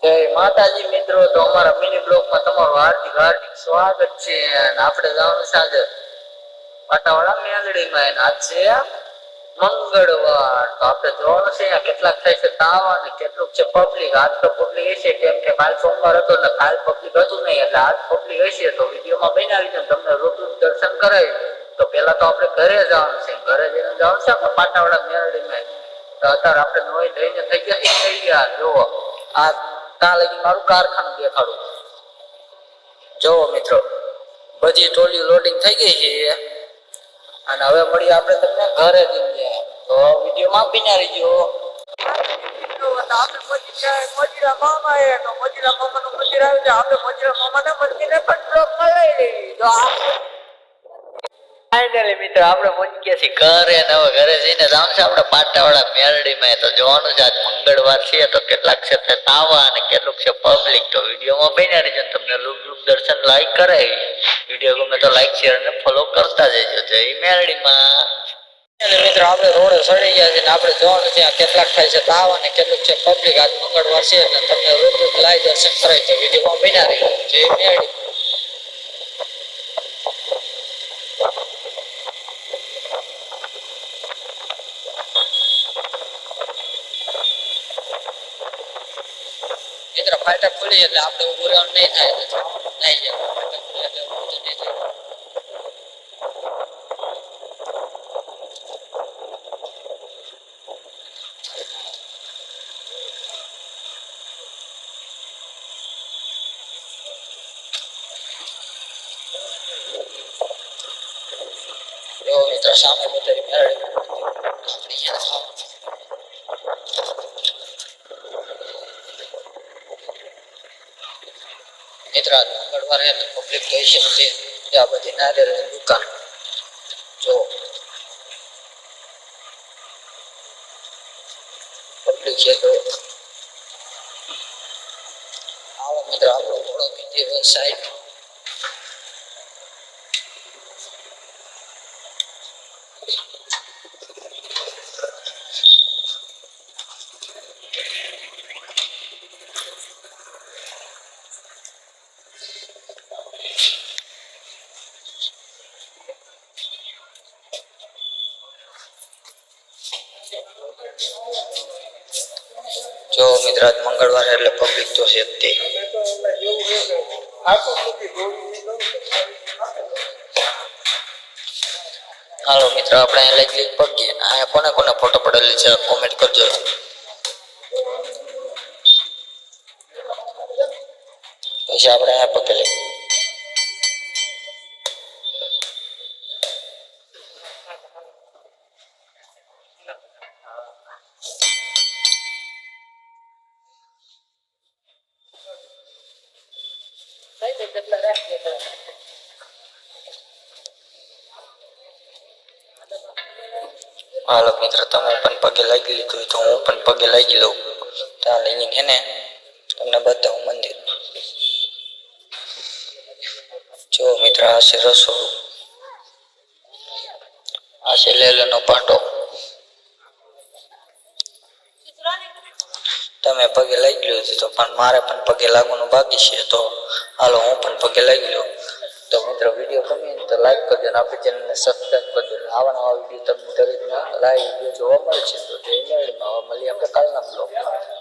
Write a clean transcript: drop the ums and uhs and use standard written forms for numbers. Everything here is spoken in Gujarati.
જય માતાજી મિત્રો, તો અમારા મિની બ્લોગમાં તમારું હાર્દિક હાર્દિક સ્વાગત છે. અને આપણે જવાનું છે આજે પાટાવાળા મેલડીમાં. આજ છે મંગળવાર, તો આપણે જોવાનું છે કેટલાક થાય છે તાવ અને કેટલુંક છે પબ્લિક. આજ તો પબ્લિક હશે કેમ કે કાલ સોમવાર હતો ને કાલ પબ્લિક હતું નહીં, એટલે આજ પબ્લિક હશે. તો વિડીયોમાં બનાવી દઉં, તમને રૂબરૂ દર્શન કરાવી. તો પેલા તો આપણે ઘરે જવાનું છે, ઘરે જઈને જવાનું છે આપણે પાટાવાળા મેલડીમાં. તો અત્યારે આપણે નોઈ ધોઈને થઈ ગયા જોવો. આ કાલે મારું કારખાનું દેખાડું. જોવો મિત્રો, બધી ટ્રોલી લોડિંગ થઈ ગઈ છે અને હવે મળીએ આપણે તમને ઘરે જઈને. તો વિડીયોમાં બિના રહીજો. મોજીરા મામા એ તો મોજીરા મામા નું મંદિર આવ્યું છે. આપણે મોજીરા મામા ના મંદિર પણ બ્લોક માં લઈ લેવી. તો ફાઇનલી મિત્રો આપણે પહોંચી ગયા છીએ ઘરે. અને હવે ઘરે જઈને જવાનું છે આપણે પાટાવાળા મેલડીમાં. તો જોવાનું છે આજ મંગળવાર છે, તો કેટલાક છે તાવા અને કેટલુંક છે પબ્લિક. તો વિડીયોમાં બન્યા રહેજો, તમને રૂબરૂ દર્શન લાઈક કરાવી. વિડીયો ગમે તો લાઈક શેર અને ફોલો કરતા જજો. જય મેલડીમાં. મિત્રો આપણે રોડે ચડી ગયા છે ને આપણે જોવાનું છે કેટલાક થાય છે તાવ અને કેટલુંક છે પબ્લિક. આજ મંગળવાર છે એટલે તમને રૂબરૂ લાઈવ દર્શન કરાવી. તો વિડીયોમાં બન્યા રહેજો. જય મેલડી. મિત્રો ફાટા ખુલી એટલે આપણે ઉભું રહેવાનું નહીં થાય, નહીં જાય. ફાટા ખુલી એટલે ઉભું નહીં થાય. જો મિત્રો સામે બતાવી મેળવી આપણે અહીંયા ખાવાનું. મિત્રો આજ મંગળવાર એટલે પબ્લિક તો હશે છે. આ બધી નારિયેળની દુકાન જો પબ્લિક છે. તો આવો મિત્રો આપણો ઘોડો બીજી સાઈડ. જો મિત્ર આજ મંગળવાર એટલે પબ્લિક તો છે જ તે. હાલો મિત્ર આપણે અહીં લઈ પગીએ ને અહીંયા કોને કોને ફોટો પડેલી છે કોમેન્ટ કરજો. પછી આપણે અહીંયા પગે લઈ હાલો મિત્ર તમે પણ પગે લાગી લીધું તો હું પણ પગે લાગી લઉં. ત્યાં લઈને હે ને તમને બતાવું મંદિર. જો મિત્ર આ છે રસોડું, આ છે લેલેનો પાટો. તમે પગે લાગી લીધું તો પણ મારે પણ પગે લાગવાનું બાકી છે. તો હાલો હું પણ પગે લાગી લઉં. તો મિત્રો વિડીયો ગમે તો લાઈક કરજો અને આપણી ચેનલને સબસ્ક્રાઈબ કરજો. આવા નવા વિડીયો તમને દરેક લાઈવ વિડીયો જોવા મળે છે. તો જય મેલડીમાં. મળીએ આપણે કાલના બ્લોગમાં.